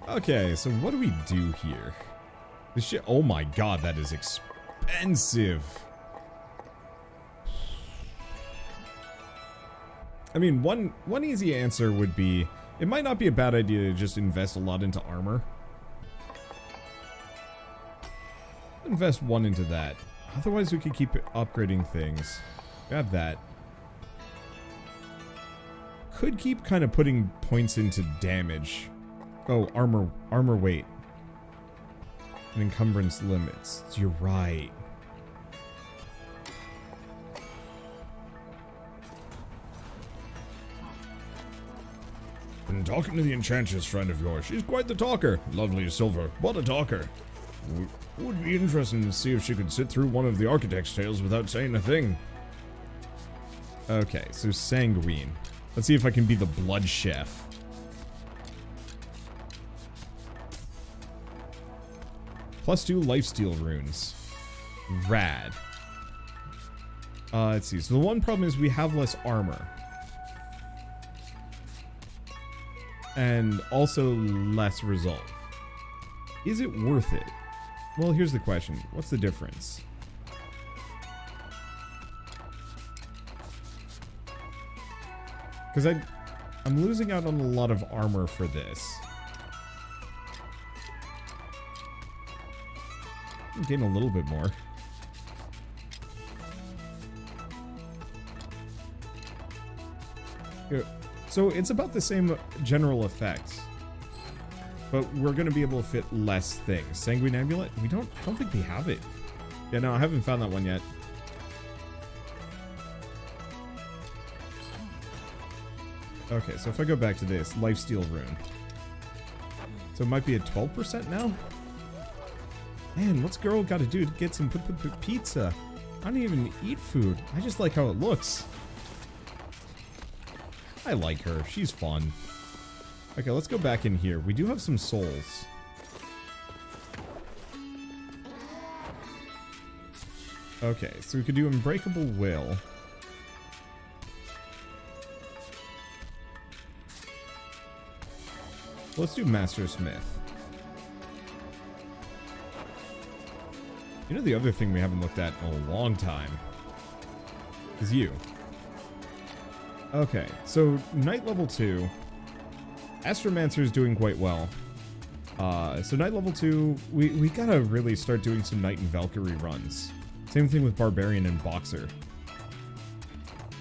Okay, so what do we do here? This shit, oh my god, that is expensive. I mean, one easy answer would be, it might not be a bad idea to just invest a lot into armor. Invest one into that. Otherwise, we could keep upgrading things. Grab that. Could keep kind of putting points into damage. Oh, armor weight. And encumbrance limits. You're right. Been talking to the enchantress friend of yours. She's quite the talker. Lovely as silver. What a talker. Would be interesting to see if she could sit through one of the architect's tales without saying a thing. Okay, so sanguine. Let's see if I can be the blood chef. +2 lifesteal runes. Rad. Let's see. So the one problem is we have less armor. And also less result. Is it worth it? Well, here's the question. What's the difference? Because I'm losing out on a lot of armor for this. I'm getting a little bit more. Here. So it's about the same general effect. But we're going to be able to fit less things. Sanguine Amulet? I don't think we have it. Yeah, no, I haven't found that one yet. Okay, so if I go back to this, Lifesteal Rune. So it might be at 12% now? Man, what's girl got to do to get some pizza? I don't even eat food. I just like how it looks. I like her. She's fun. Okay, let's go back in here. We do have some souls. Okay, so we could do Unbreakable Will. Let's do Master Smith. You know the other thing we haven't looked at in a long time is you. Okay, so Knight level 2. Astromancer is doing quite well. So Knight level 2, we gotta really start doing some Knight and Valkyrie runs. Same thing with Barbarian and Boxer.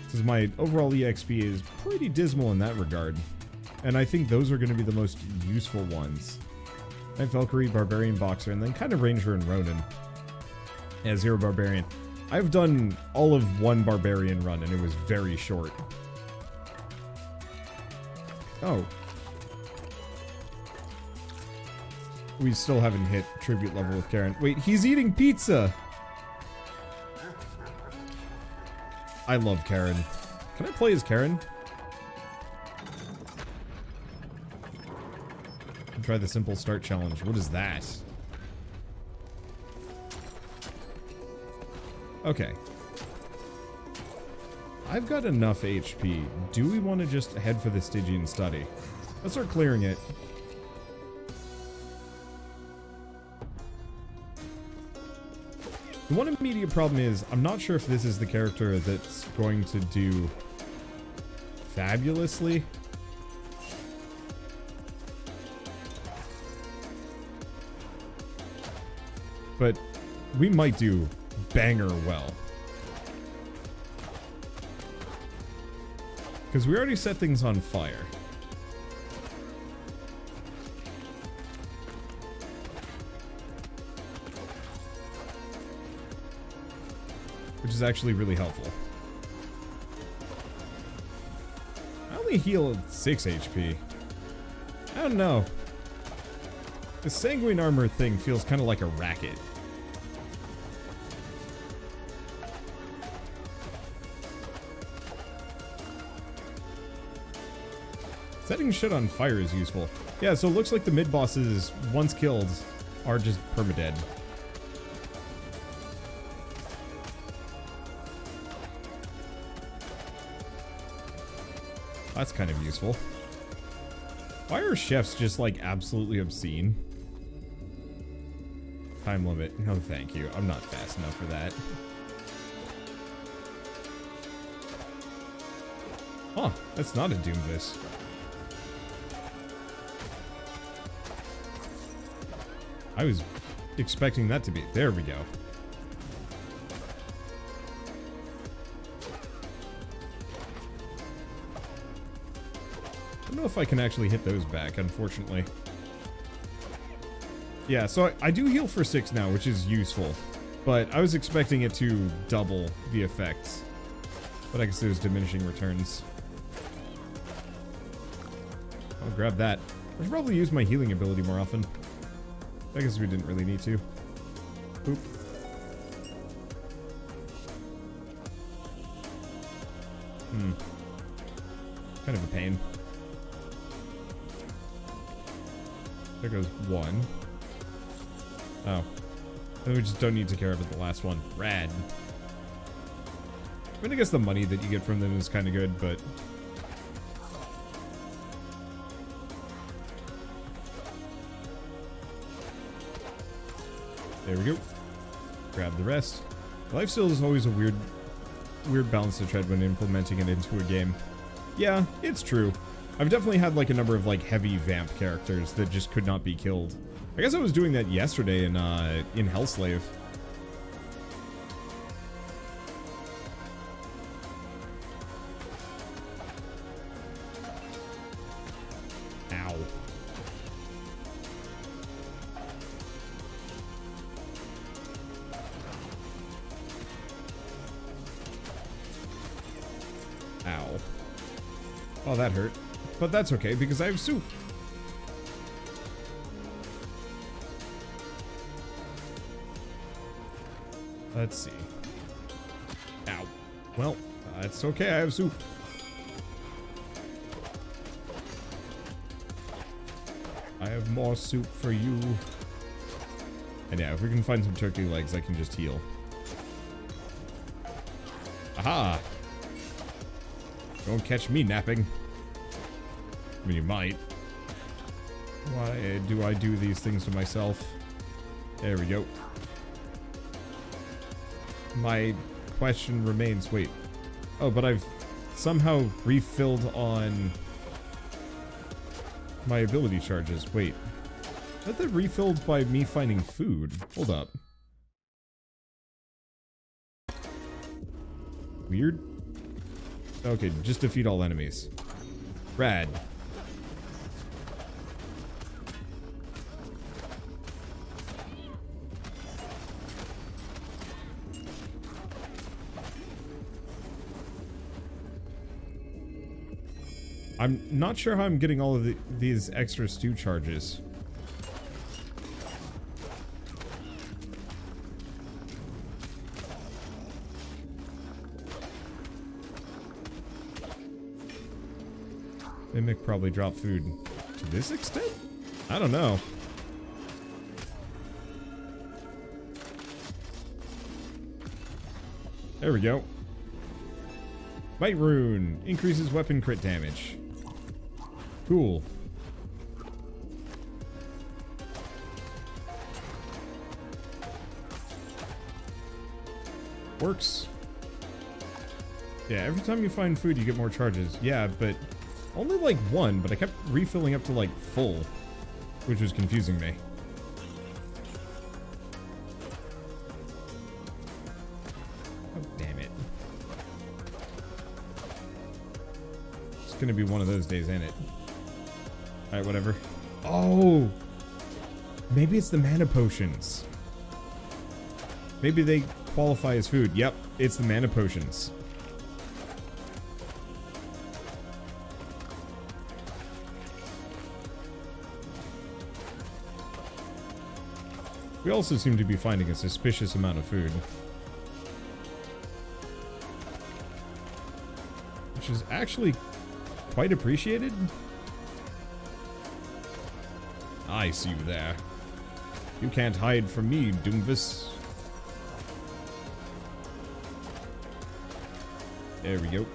Because my overall EXP is pretty dismal in that regard. And I think those are going to be the most useful ones. Knight, Valkyrie, Barbarian, Boxer, and then kind of Ranger and Ronin. Yeah, 0 Barbarian. I've done all of one Barbarian run, and it was very short. Oh. We still haven't hit tribute level with Karen. Wait, he's eating pizza! I love Karen. Can I play as Karen? Try the simple start challenge. What is that? Okay. I've got enough HP. Do we want to just head for the Stygian study? Let's start clearing it. The one immediate problem is, I'm not sure if this is the character that's going to do fabulously. But we might do banger well. Because we already set things on fire. Which is actually really helpful. I only heal at 6 HP. I don't know. The sanguine armor thing feels kind of like a racket. Setting shit on fire is useful. Yeah, so it looks like the mid-bosses, once killed, are just permadead. That's kind of useful. Why are chefs just, like, absolutely obscene? Time limit. No, thank you. I'm not fast enough for that. Huh, that's not a Doomvis. I was expecting that to be. There we go. I don't know if I can actually hit those back, unfortunately. Yeah, so I do heal for 6 now, which is useful. But I was expecting it to double the effects. But I guess there's diminishing returns. I'll grab that. I should probably use my healing ability more often. I guess we didn't really need to. Boop. Kind of a pain. There goes 1. Oh. Then we just don't need to care about the last one. Rad. I mean, I guess the money that you get from them is kind of good, but... There we go. Grab the rest. Lifesteal is always a weird balance to tread when implementing it into a game. Yeah, it's true. I've definitely had like a number of like heavy vamp characters that just could not be killed. I guess I was doing that yesterday in Hellslave. Ow. Ow. Oh, that hurt. But that's okay, because I have soup. Let's see. Ow. Well, it's okay, I have soup. I have more soup for you. And yeah, if we can find some turkey legs, I can just heal. Aha! Don't catch me napping. I mean, you might. Why do I do these things to myself? There we go. My question remains, wait. Oh, but I've somehow refilled on my ability charges. Wait. I thought they're refilled by me finding food. Hold up. Weird. Okay, just defeat all enemies. Rad. I'm not sure how I'm getting all of these extra stew charges. Mimic probably dropped food to this extent? I don't know. There we go. Bite Rune increases weapon crit damage. Cool. Works. Yeah, every time you find food, you get more charges. Yeah, but only like 1, but I kept refilling up to like full, which was confusing me. Oh, damn it. It's gonna be one of those days, ain't it? Alright, whatever. Oh! Maybe it's the mana potions. Maybe they qualify as food. Yep, it's the mana potions. We also seem to be finding a suspicious amount of food. Which is actually quite appreciated. I see you there. You can't hide from me, Doomvis. There we go.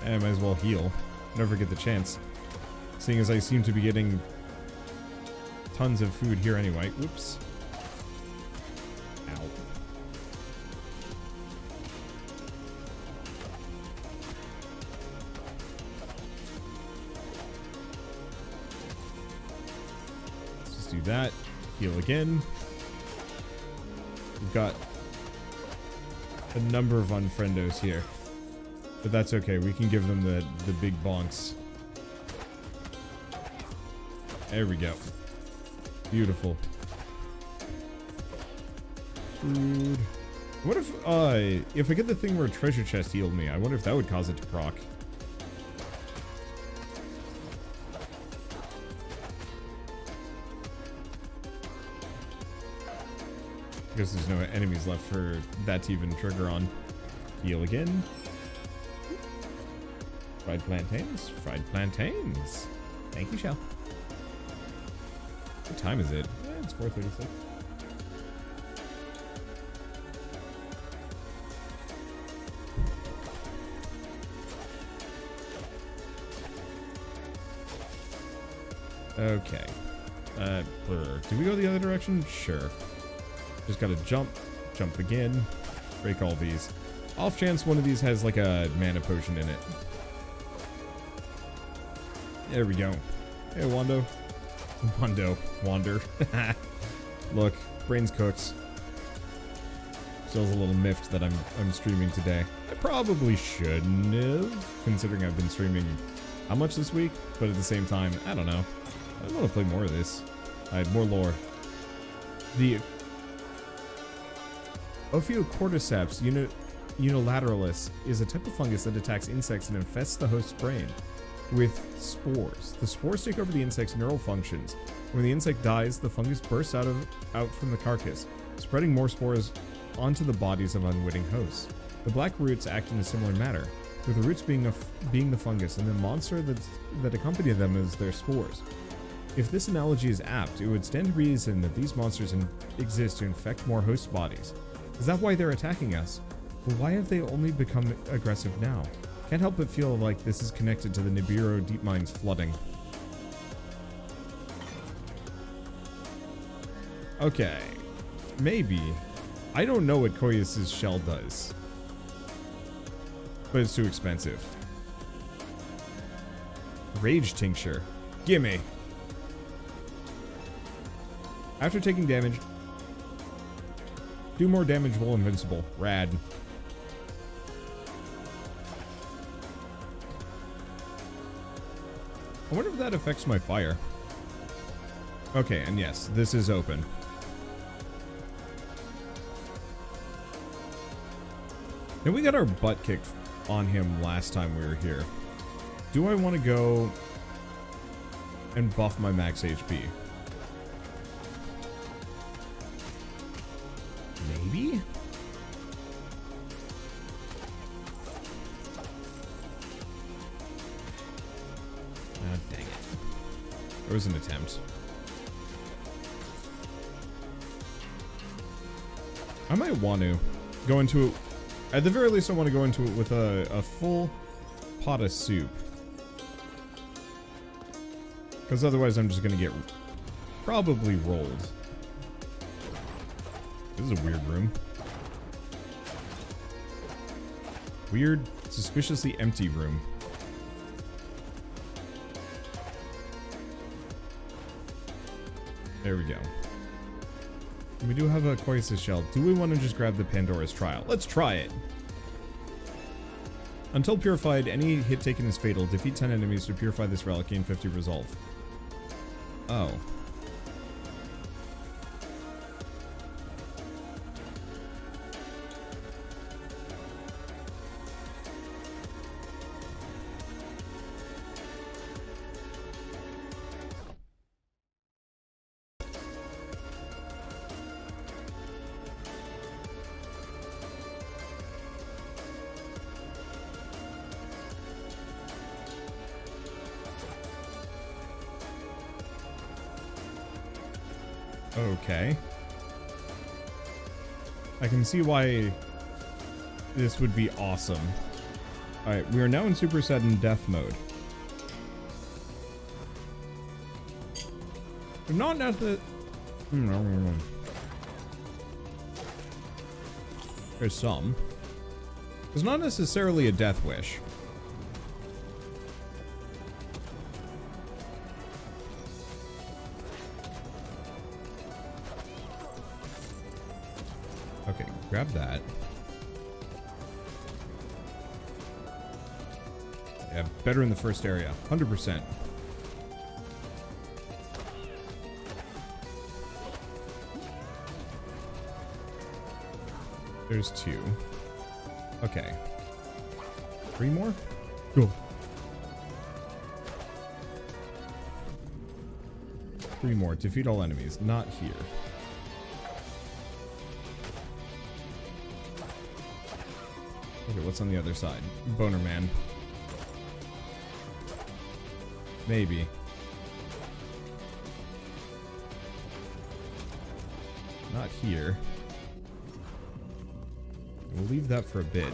I might as well heal. Never get the chance. Seeing as I seem to be getting tons of food here anyway. Whoops. Ow. Let's just do that. Heal again. We've got a number of unfriendos here. But that's okay. We can give them the big bonks. There we go. Beautiful. Food. What if I get the thing where a treasure chest healed me? I wonder if that would cause it to proc. I guess there's no enemies left for that to even trigger on. Heal again. Fried plantains. Fried plantains. Thank you, Shell. What time is it? It's 4:36. Okay. Do we go the other direction? Sure. Just gotta jump. Jump again. Break all these. Off chance one of these has like a mana potion in it. There we go. Hey, Wando. Wander. Look, brain's cooked. Still's a little miffed that I'm streaming today. I probably shouldn't have, considering I've been streaming how much this week, but at the same time, I don't know. I want to play more of this. I had more lore. The Ophiocordyceps unilateralis is a type of fungus that attacks insects and infests the host's brain with spores. The spores take over the insect's neural functions. When the insect dies, the fungus bursts out from the carcass, spreading more spores onto the bodies of unwitting hosts. The black roots act in a similar manner, with the roots being the fungus and the monster that accompany them as their spores. If this analogy is apt, it would stand to reason that these monsters exist to infect more host bodies. Is that why they're attacking us? Well, why have they only become aggressive now? Can't help but feel like this is connected to the Nibiru deep mines flooding. Okay. Maybe. I don't know what Koyas's shell does. But it's too expensive. Rage tincture. Gimme. After taking damage, do more damage while invincible. Rad. I wonder if that affects my fire. Okay, and yes, this is open. Now we got our butt kicked on him last time we were here. Do I want to go and buff my max HP? Maybe? Ah, dang it. There was an attempt. I might want to go into it. At the very least, I want to go into it with a full pot of soup. Because otherwise, I'm just going to get probably rolled. This is a weird room. Weird, suspiciously empty room. There we go. We do have a Koyas's shell. Do we want to just grab the Pandora's Trial? Let's try it! Until purified, any hit taken is fatal. Defeat 10 enemies to purify this relic. Gain 50 resolve. Oh. Okay. I can see why this would be awesome. Alright, we are now in Super Sudden Death mode. Not necessarily. There's some. It's not necessarily a death wish. Okay, grab that. Yeah, better in the first area. 100%. There's 2. Okay. 3 more? Go. 3 more. Defeat all enemies. Not here. Okay, what's on the other side? Boner Man. Maybe. Not here. We'll leave that for a bit.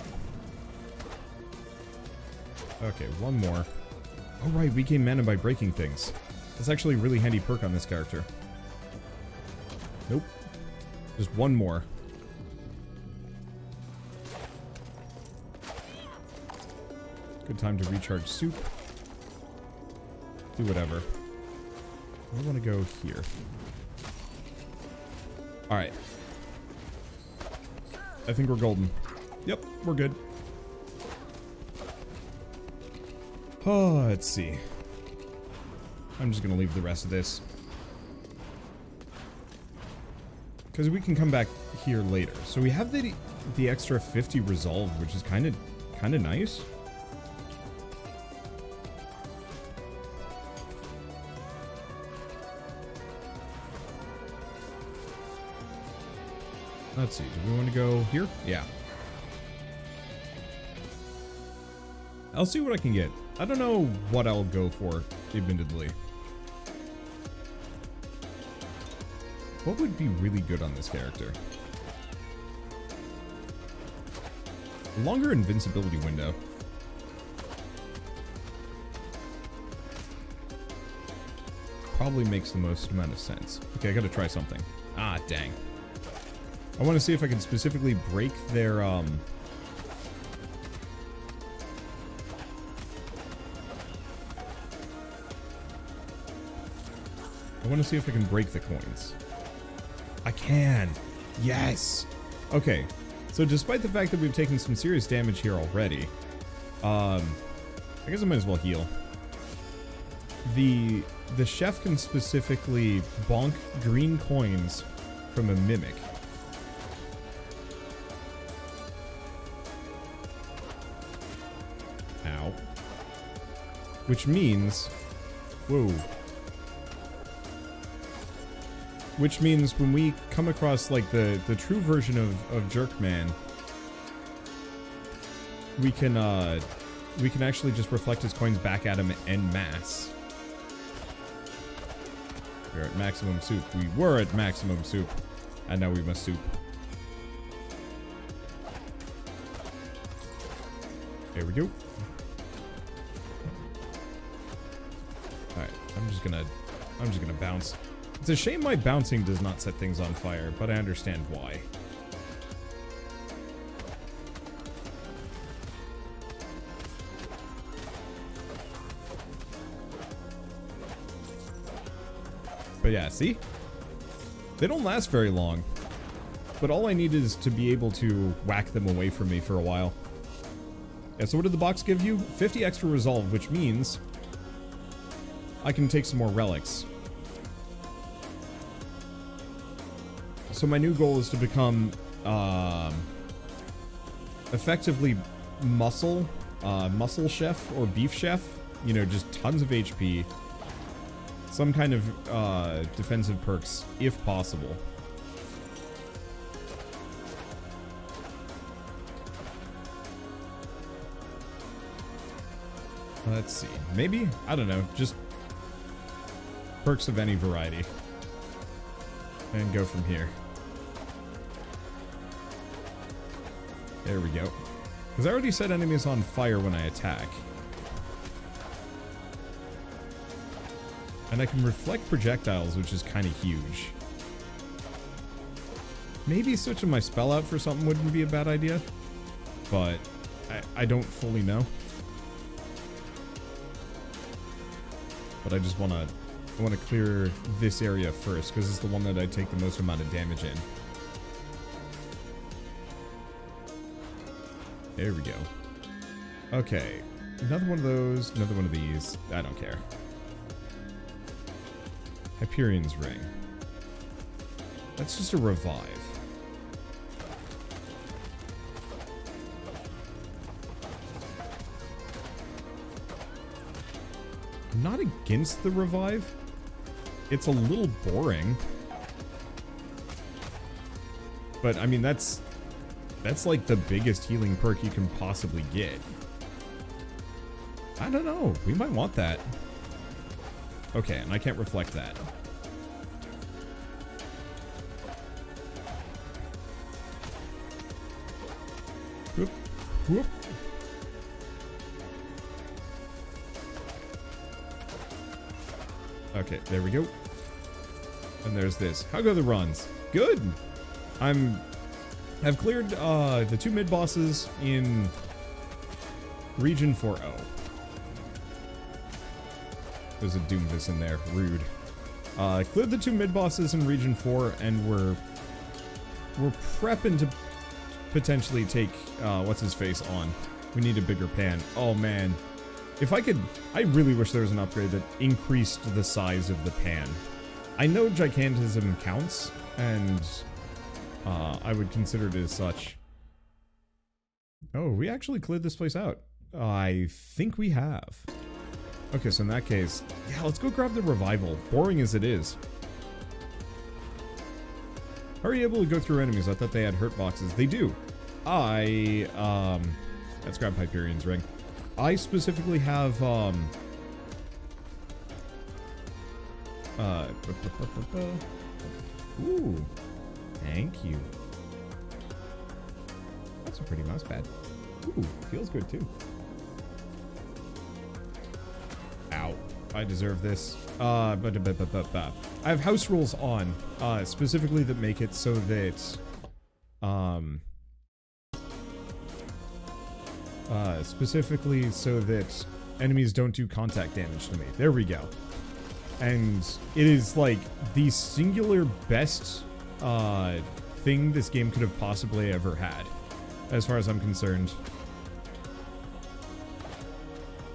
Okay, 1 more. Oh right, we gain mana by breaking things. That's actually a really handy perk on this character. Nope. Just 1 more. Good time to recharge soup. Do whatever. I want to go here. Alright. I think we're golden. Yep, we're good. Oh, let's see. I'm just gonna leave the rest of this. Because we can come back here later. So we have the extra 50 resolve, which is kind of nice. Let's see, do we want to go here? Yeah. I'll see what I can get. I don't know what I'll go for, admittedly. What would be really good on this character? A longer invincibility window. Probably makes the most amount of sense. Okay, I gotta try something. Ah, dang. I want to see if I can specifically break their, I want to see if I can break the coins. I can! Yes! Okay, so despite the fact that we've taken some serious damage here already, I guess I might as well heal. The chef can specifically bonk green coins from a mimic. Ow. Which means... Whoa. Which means when we come across, like, the true version of Jerkman, we can actually just reflect his coins back at him en masse. We're at maximum soup. We were at maximum soup. And now we must soup. There we go. Alright, I'm just gonna bounce. It's a shame my bouncing does not set things on fire, but I understand why. But yeah, see? They don't last very long. But all I need is to be able to whack them away from me for a while. Yeah, so what did the box give you? 50 extra resolve, which means I can take some more relics. So my new goal is to become effectively muscle chef or beef chef. You know, just tons of HP. Some kind of defensive perks, if possible. Let's see. Maybe? I don't know. Just perks of any variety. And go from here. There we go. Because I already set enemies on fire when I attack. And I can reflect projectiles, which is kind of huge. Maybe switching my spell out for something wouldn't be a bad idea. But I don't fully know. But I just want to clear this area first, because it's the one that I take the most amount of damage in. There we go. Okay. Another one of those, another one of these. I don't care. Hyperion's Ring. That's just a revive. I'm not against the revive. It's a little boring. But, I mean, that's like the biggest healing perk you can possibly get. I don't know. We might want that. Okay, and I can't reflect that. Whoop, whoop. Okay, there we go. And there's this. How go the runs? Good! I've cleared the 2 mid-bosses in Region 4-0. There's a Doomvis in there. Rude. Cleared the 2 mid-bosses in Region 4, and we're prepping to potentially take, what's-his-face on. We need a bigger pan. Oh, man. If I could... I really wish there was an upgrade that increased the size of the pan. I know gigantism counts, and I would consider it as such. Oh, we actually cleared this place out. I think we have. Okay, so in that case, yeah, let's go grab the revival, boring as it is. How are you able to go through enemies? I thought they had hurt boxes. They do. Let's grab Hyperion's Ring. I specifically have, ooh, thank you. That's a pretty mouse pad. Ooh, feels good too. Ow. I deserve this. I have house rules on, specifically that make it so that, specifically so that enemies don't do contact damage to me. There we go. And it is like the singular best thing this game could have possibly ever had, as far as I'm concerned.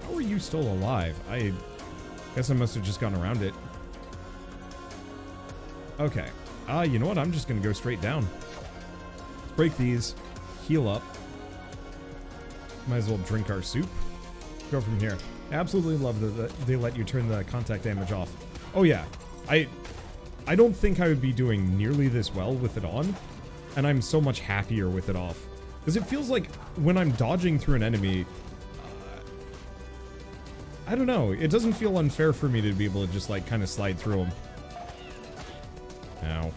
How are you still alive? I guess I must have just gone around it. Okay. You know what? I'm just gonna go straight down. Let's break these. Heal up. Might as well drink our soup. Go from here. I absolutely love that they let you turn the contact damage off. Oh yeah. I don't think I would be doing nearly this well with it on, and I'm so much happier with it off. Because it feels like when I'm dodging through an enemy, I don't know, it doesn't feel unfair for me to be able to just like kind of slide through them. Ow.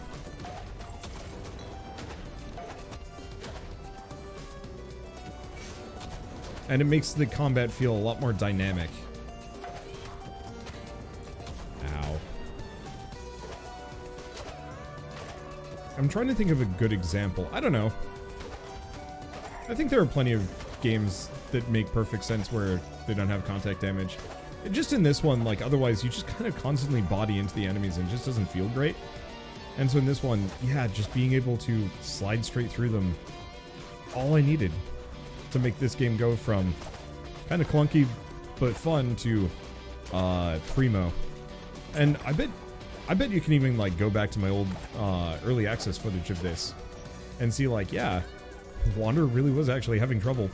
And it makes the combat feel a lot more dynamic. Ow. I'm trying to think of a good example. I don't know. I think there are plenty of games that make perfect sense where they don't have contact damage. Just in this one, like, otherwise you just kind of constantly body into the enemies and it just doesn't feel great. And so in this one, yeah, just being able to slide straight through them, all I needed to make this game go from kind of clunky but fun to primo. And I bet you can even like go back to my old early access footage of this and see like, yeah, Wander really was actually having trouble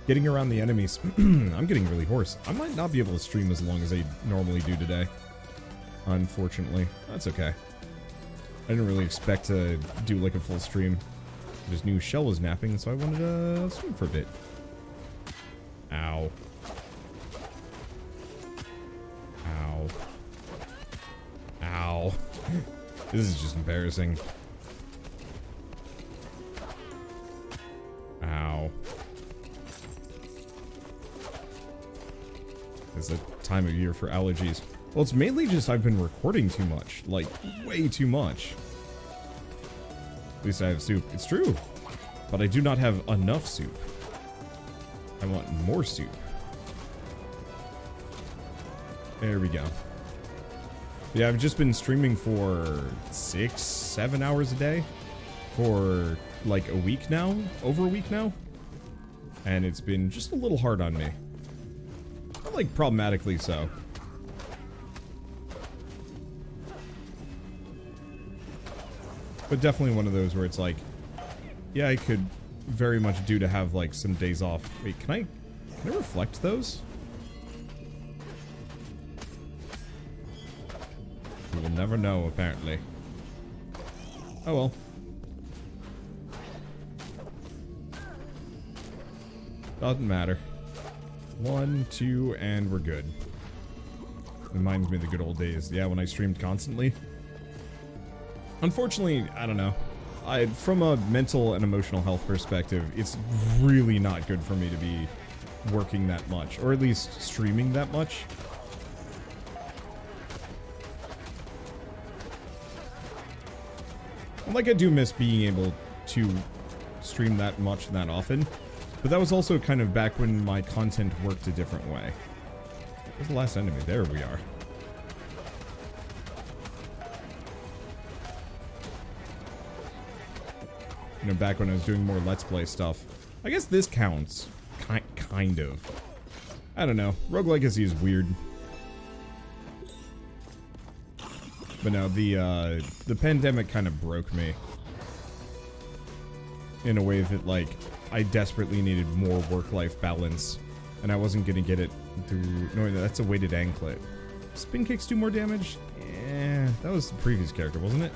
getting around the enemies. I'm getting really hoarse. I might not be able to stream as long as I normally do today, unfortunately. That's okay. I didn't really expect to do like a full stream. I just knew Shell was napping, so I wanted to swim for a bit. Ow. Ow. Ow. This is just embarrassing. Ow. It's the time of year for allergies. Well, it's mainly just I've been recording too much. Like, way too much. At least I have soup. It's true. But I do not have enough soup. I want more soup. There we go. Yeah, I've just been streaming for 6-7 hours a day. For like a week now. Over a week now. And it's been just a little hard on me. Not like problematically so. But definitely one of those where it's like, yeah, I could very much do to have like some days off. Wait, can I reflect those? We will never know, apparently. Oh well. Doesn't matter. 1, 2, and we're good. Reminds me of the good old days. Yeah, when I streamed constantly. Unfortunately, I don't know. From a mental and emotional health perspective, it's really not good for me to be working that much. Or at least streaming that much. And like, I do miss being able to stream that much and that often. But that was also kind of back when my content worked a different way. Where's the last enemy? There we are. You know, back when I was doing more Let's Play stuff. I guess this counts. Kind of. I don't know. Rogue Legacy is weird. But no, the pandemic kind of broke me. In a way that, like, I desperately needed more work-life balance. And I wasn't gonna get it through... No, that's a weighted anklet. Spin kicks do more damage? Yeah, that was the previous character, wasn't it?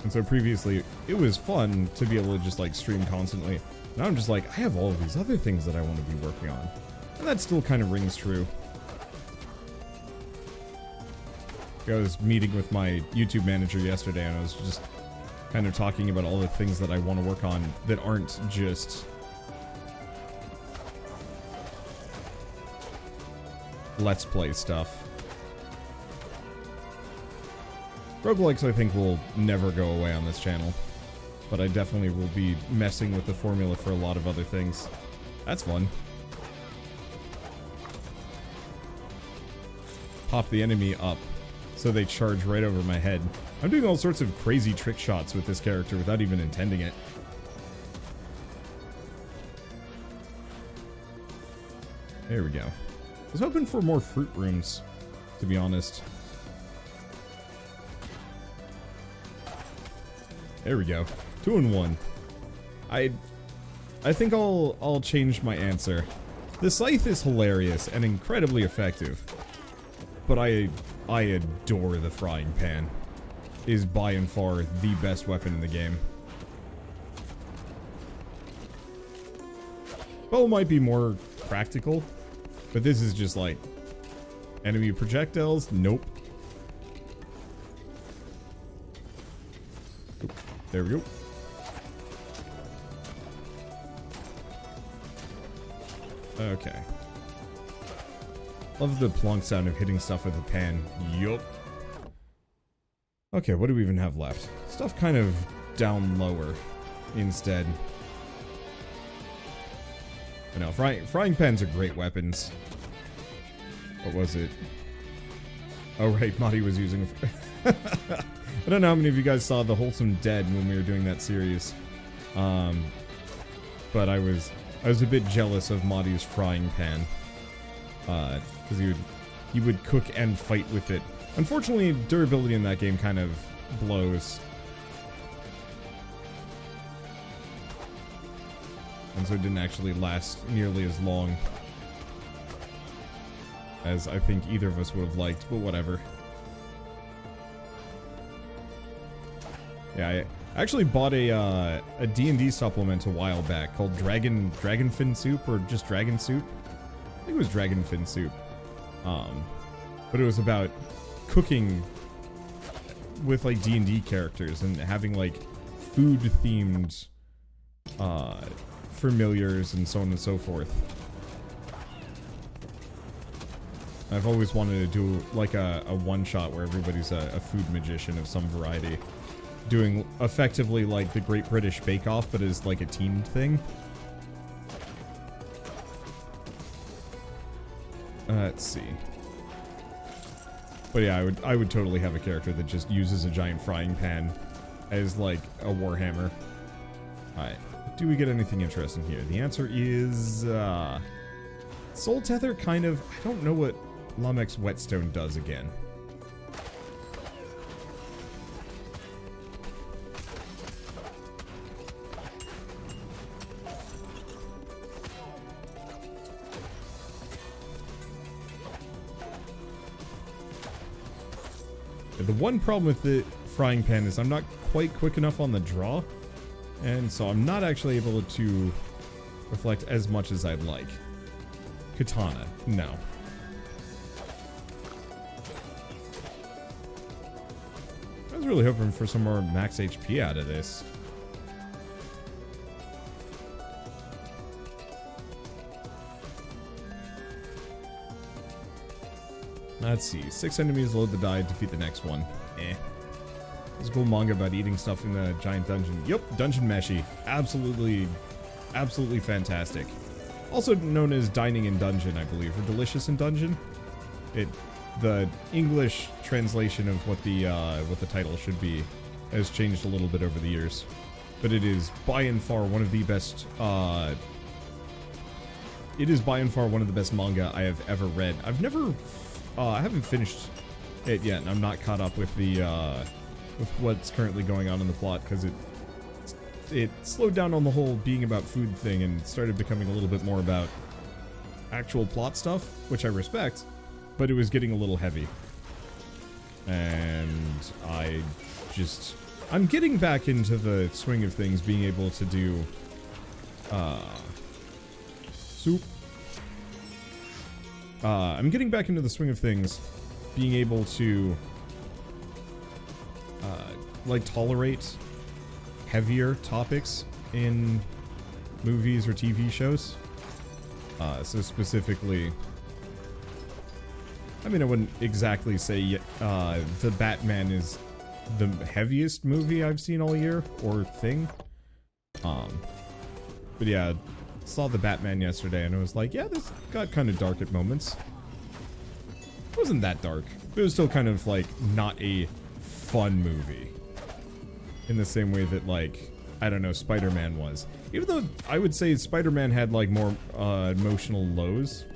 And so previously, it was fun to be able to just, like, stream constantly. Now I'm just like, I have all of these other things that I want to be working on. And that still kind of rings true. I was meeting with my YouTube manager yesterday, and I was just kind of talking about all the things that I want to work on that aren't just Let's Play stuff. Roguelikes, I think, will never go away on this channel. But I definitely will be messing with the formula for a lot of other things. That's fun. Pop the enemy up so they charge right over my head. I'm doing all sorts of crazy trick shots with this character without even intending it. There we go. I was hoping for more fruit rooms, to be honest. There we go. 2 in 1. I think I'll change my answer. The scythe is hilarious and incredibly effective. But I adore the frying pan. It is by and far the best weapon in the game. Bow might be more practical, but this is just like enemy projectiles. Nope. Oop, there we go. Okay. Love the plonk sound of hitting stuff with a pan. Yup. Okay, what do we even have left? Stuff kind of down lower instead. I know, frying pans are great weapons. What was it? Oh right, Madi was using... I don't know how many of you guys saw The Wholesome Dead when we were doing that series. But I was a bit jealous of Madi's frying pan. Because he would cook and fight with it. Unfortunately, durability in that game kind of blows. And so it didn't actually last nearly as long as I think either of us would have liked, but whatever. Yeah, I actually bought a D&D supplement a while back called Dragon Fin Soup, or just Dragon Soup. I think it was Dragon Fin Soup. But it was about cooking with like D&D characters and having like food-themed familiars and so on and so forth. I've always wanted to do like a one-shot where everybody's a food magician of some variety. Doing effectively like the Great British Bake Off, but as like a teamed thing. Let's see. But yeah, I would totally have a character that just uses a giant frying pan as like a warhammer. Alright. Do we get anything interesting here? The answer is Soul Tether kind of, I don't know what Lamech's Whetstone does again. The one problem with the frying pan is I'm not quite quick enough on the draw, and so I'm not actually able to reflect as much as I'd like. Katana, no. I was really hoping for some more max HP out of this. Let's see. 6 enemies, load the die, defeat the next one. Eh. There's a cool manga about eating stuff in the giant dungeon. Yep, Dungeon Meshi. Absolutely, absolutely fantastic. Also known as Dining in Dungeon, I believe, or Delicious in Dungeon. The English translation of what the title should be has changed a little bit over the years, but it is by and far one of the best. It is by and far one of the best manga I have ever read. I haven't finished it yet, and I'm not caught up with the with what's currently going on in the plot because it slowed down on the whole being about food thing and started becoming a little bit more about actual plot stuff, which I respect, but it was getting a little heavy. And I'm getting back into the swing of things, being able to do soup. I'm getting back into the swing of things, being able to like tolerate heavier topics in movies or TV shows. So specifically, I mean, I wouldn't exactly say the Batman is the heaviest movie I've seen all year or thing. But yeah, saw the Batman yesterday and I was like, yeah, this got kind of dark at moments. It wasn't that dark, but it was still kind of like not a fun movie. In the same way that, like, I don't know, Spider-Man was. Even though I would say Spider-Man had like more emotional lows.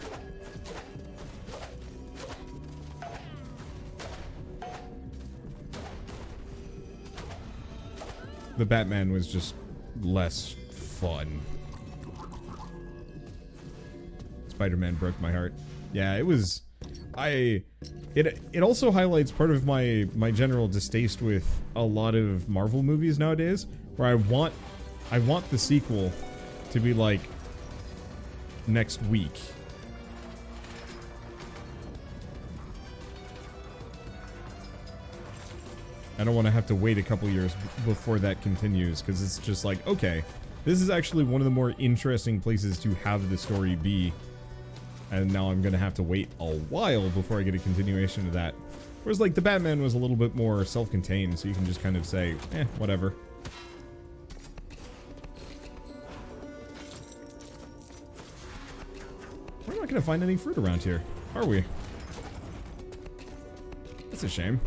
The Batman was just less fun. Spider-Man broke my heart. Yeah, it was... It also highlights part of my general distaste with a lot of Marvel movies nowadays, where I want the sequel to be like next week. I don't want to have to wait a couple years before that continues, because it's just like, okay, this is actually one of the more interesting places to have the story be. And now I'm going to have to wait a while before I get a continuation of that. Whereas, like, the Batman was a little bit more self-contained, so you can just kind of say, eh, whatever. We're not going to find any fruit around here, are we? That's a shame.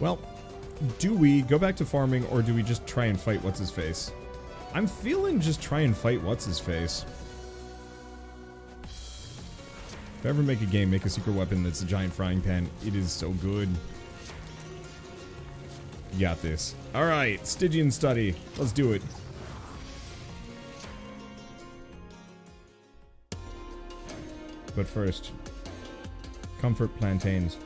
Well, do we go back to farming, or do we just try and fight What's-His-Face? I'm feeling just try and fight What's-His-Face. If I ever make a game, make a secret weapon that's a giant frying pan. It is so good. You got this. Alright, Stygian study. Let's do it. But first, comfort plantains.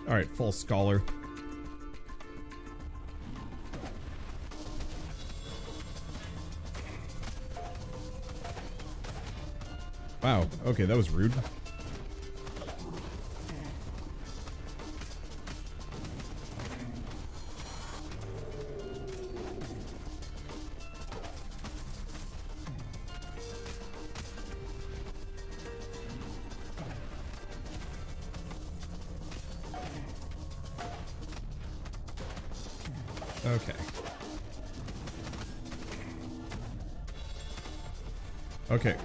Alright, false scholar. Wow, okay, that was rude. Okay. Okay.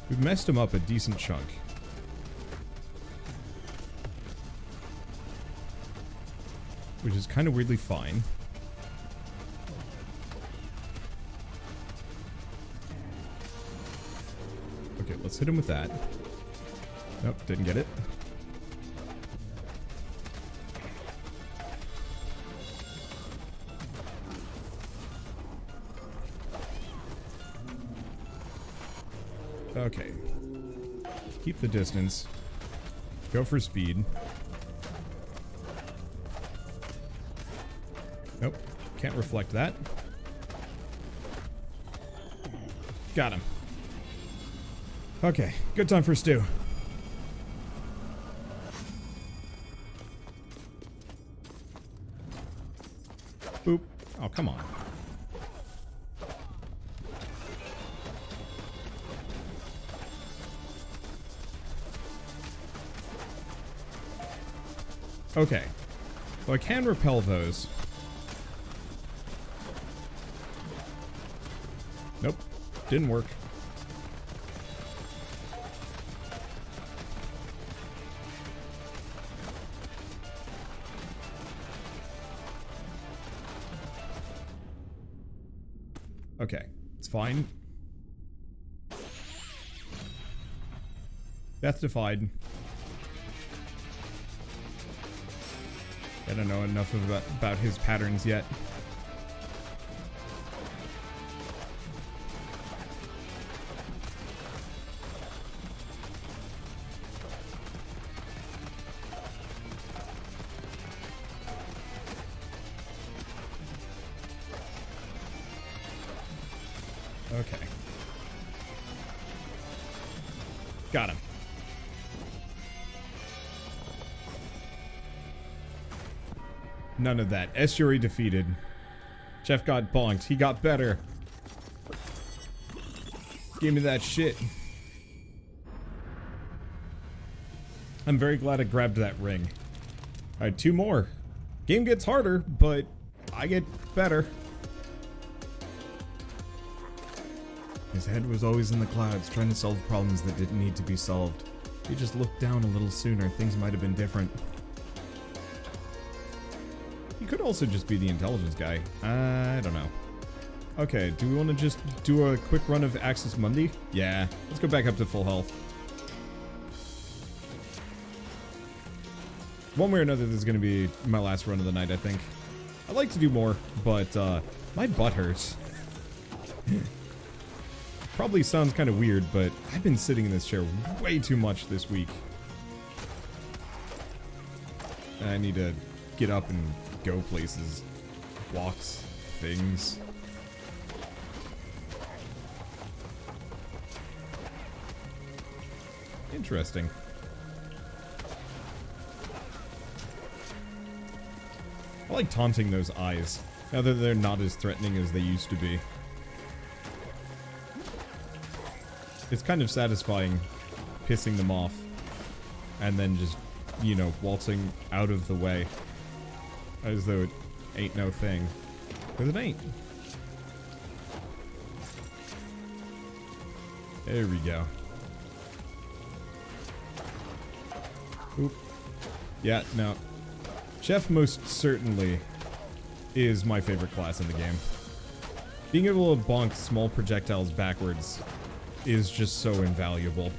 We've messed him up a decent chunk. Which is kind of weirdly fine. Okay, let's hit him with that. Nope, didn't get it. Okay. Keep the distance. Go for speed. Nope. Can't reflect that. Got him. Okay. Good time for stew. Boop. Oh, come on. Okay. So I can repel those. Nope. Didn't work. Okay. It's fine. Death defied. I don't know enough about his patterns yet. Okay. Got him. None of that. Estuary defeated. Chef got bonked. He got better. Give me that shit. I'm very glad I grabbed that ring. Alright, 2 more. Game gets harder, but I get better. His head was always in the clouds, trying to solve problems that didn't need to be solved. If he just looked down a little sooner, things might have been different. He could also just be the intelligence guy. I don't know. Okay, do we want to just do a quick run of Axis Mundi? Yeah, let's go back up to full health. One way or another, this is going to be my last run of the night, I think. I'd like to do more, but my butt hurts. Probably sounds kind of weird, but I've been sitting in this chair way too much this week. And I need to get up and go places. Walks, things. Interesting. I like taunting those eyes, now that they're not as threatening as they used to be. It's kind of satisfying pissing them off and then just, you know, waltzing out of the way as though it ain't no thing. Because it ain't. There we go. Oop. Yeah, no. Chef most certainly is my favorite class in the game. Being able to bonk small projectiles backwards is just so invaluable.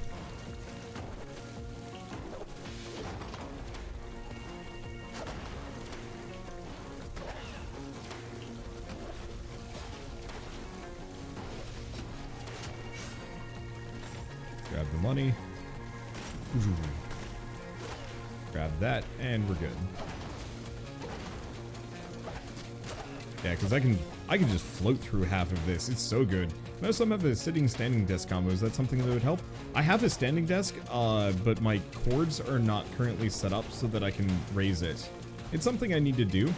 the money. Grab that, and we're good. Yeah, because I can just float through half of this. It's so good. Most of them have a sitting standing desk combo. Is that something that would help? I have a standing desk, but my cords are not currently set up so that I can raise it. It's something I need to do.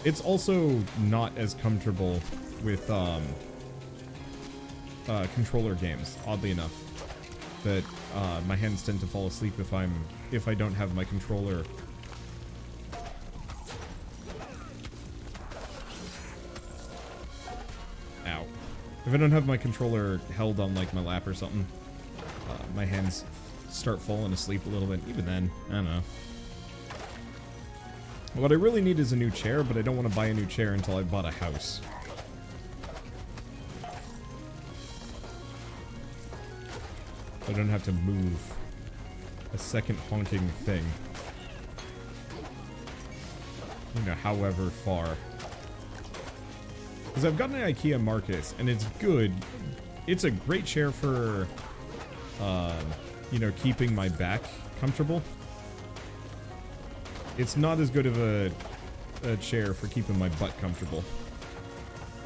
It's also not as comfortable with controller games, oddly enough. That my hands tend to fall asleep if I don't have my controller. Ow. If I don't have my controller held on like my lap or something, my hands start falling asleep a little bit. Even then, I don't know. What I really need is a new chair, but I don't want to buy a new chair until I've bought a house. I don't have to move a second honking thing. You know, however far. Because I've got an IKEA Marcus, and it's good. It's a great chair for, you know, keeping my back comfortable. It's not as good of a chair for keeping my butt comfortable.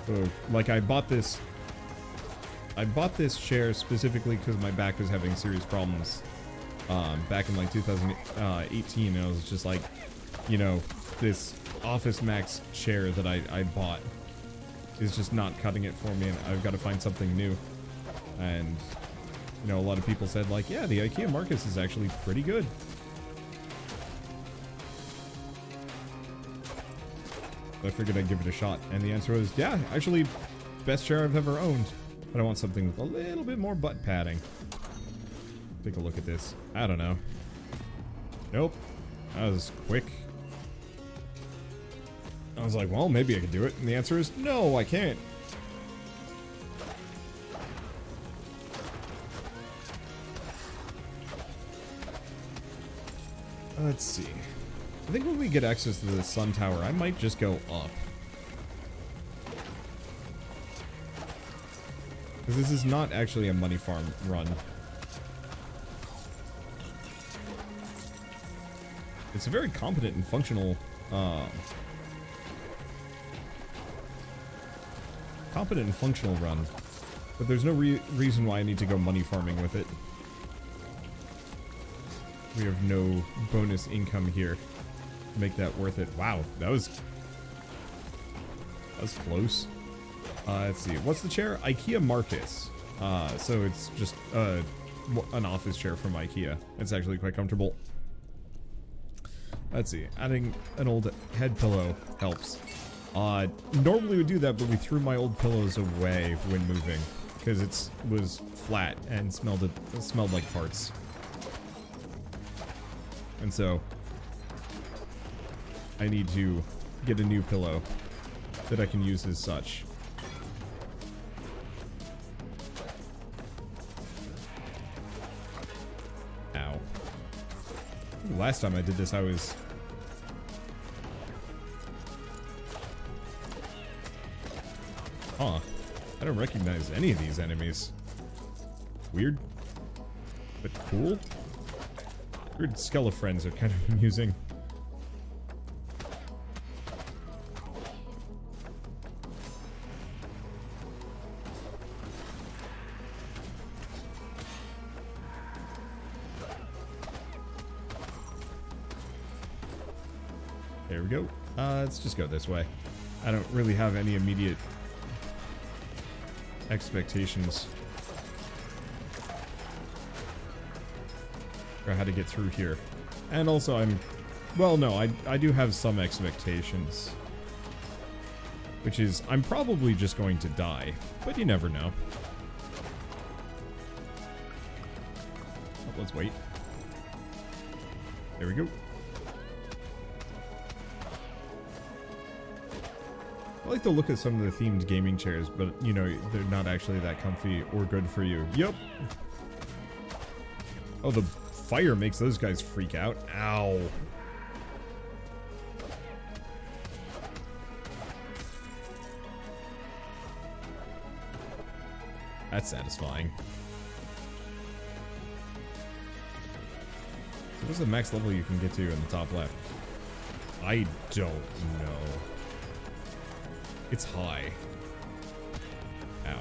So, like, I bought this chair specifically because my back was having serious problems back in like 2018, and I was just like, you know, this Office Max chair that I bought is just not cutting it for me, and I've got to find something new. And, you know, a lot of people said like, yeah, the IKEA Marcus is actually pretty good. I figured I'd give it a shot, and the answer was, yeah, actually, best chair I've ever owned. But I want something with a little bit more butt padding. Take a look at this. I don't know. Nope. That was quick. I was like, well, maybe I could do it. And the answer is, no, I can't. Let's see. I think when we get access to the sun tower, I might just go up. Because this is not actually a money farm run. It's a very competent and functional, run. But there's no reason why I need to go money farming with it. We have no bonus income here to make that worth it. Wow, that was close. Let's see. What's the chair? IKEA Marcus. So it's just an office chair from IKEA. It's actually quite comfortable. Let's see. Adding an old head pillow helps. Normally we do that, but we threw my old pillows away when moving because it was flat and smelled like farts. And so I need to get a new pillow that I can use as such. Ow. Last time I did this, I was... Huh. I don't recognize any of these enemies. Weird. But cool. Weird Skelefriends are kind of amusing. There we go. Let's just go this way. I don't really have any immediate expectations for how to get through here. And also well, no, I do have some expectations. Which is, I'm probably just going to die. But you never know. Oh, let's wait. There we go. I like the look of some of the themed gaming chairs, but, you know, they're not actually that comfy or good for you. Yep. Oh, the fire makes those guys freak out. Ow. That's satisfying. What's the max level you can get to in the top left? I don't know. It's high. Ow.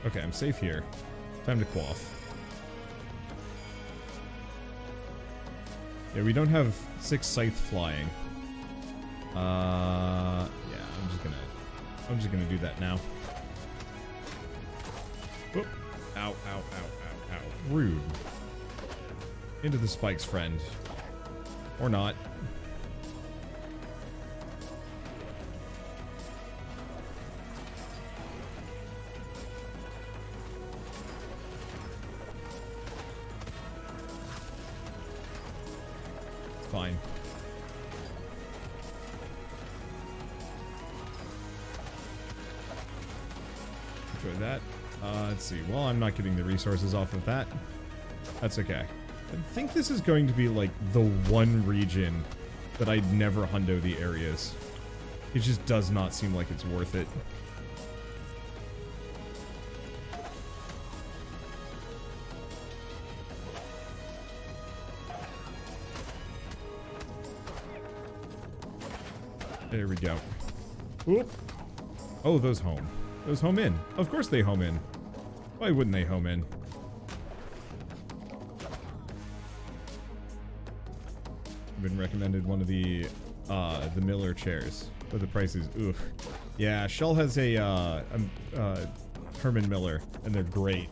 Okay, I'm safe here. Time to quaff. Yeah, we don't have 6 scythe flying. Yeah, I'm just gonna do that now. Whoop. Ow, ow, ow, ow, ow. Rude. Into the spikes, friend. Or not. Fine. Enjoy that. Let's see. Well, I'm not getting the resources off of that. That's okay. I think this is going to be like the one region that I'd never hundo the areas. It just does not seem like it's worth it. There we go. Oop. Oh, those home. Those home in. Of course they home in. Why wouldn't they home in? I've been recommended one of the Miller chairs, but the price is oof. Yeah, Shell has a Herman Miller, and they're great.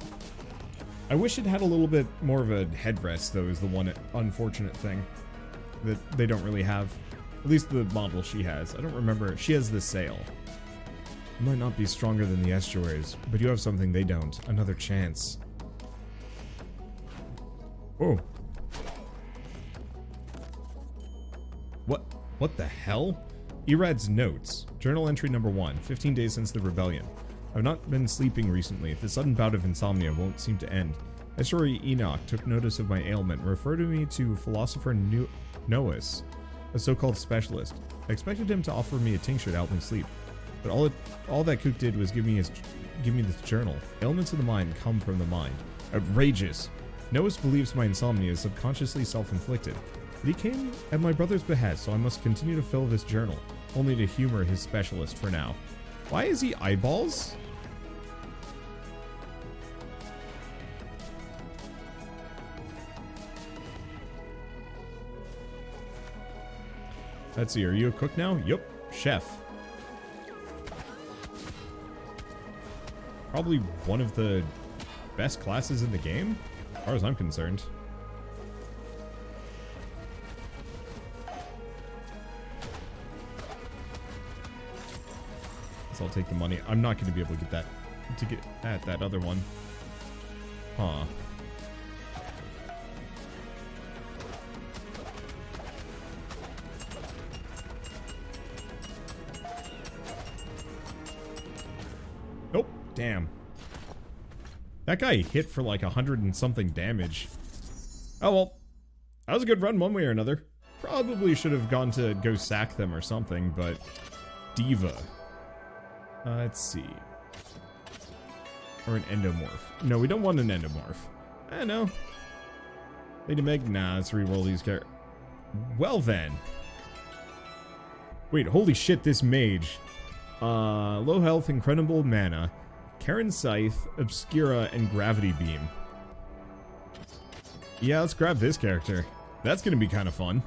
I wish it had a little bit more of a headrest, though, is the one unfortunate thing that they don't really have. At least the model she has. I don't remember. She has the sail. You might not be stronger than the estuaries, but you have something they don't. Another chance. Whoa. What the hell? Erad's notes. Journal entry number 1. 15 days since the rebellion. I've not been sleeping recently. The sudden bout of insomnia won't seem to end. Estuary Enoch took notice of my ailment and referred me to philosopher Nous, a so-called specialist. I expected him to offer me a tincture to help me sleep, but all that Cook did was give me this journal. Ailments of the mind come from the mind. Outrageous. Nous believes my insomnia is subconsciously self-inflicted, but he came at my brother's behest, so I must continue to fill this journal, only to humor his specialist for now. Why is he eyeballs? Let's see, are you a cook now? Yup, chef. Probably one of the best classes in the game, as far as I'm concerned. So I'll take the money. I'm not going to be able to get at that other one. Huh. Nope. Damn. That guy hit for like 100 and something damage. Oh well. That was a good run one way or another. Probably should have gone to go sack them or something, but... Diva. Let's see. Or an endomorph. No, we don't want an endomorph. I know. Lady Meg? Nah, let's re-roll these characters. Well then. Wait, holy shit, this mage. Low health, incredible mana, Karen Scythe, Obscura, and Gravity Beam. Yeah, let's grab this character. That's gonna be kind of fun.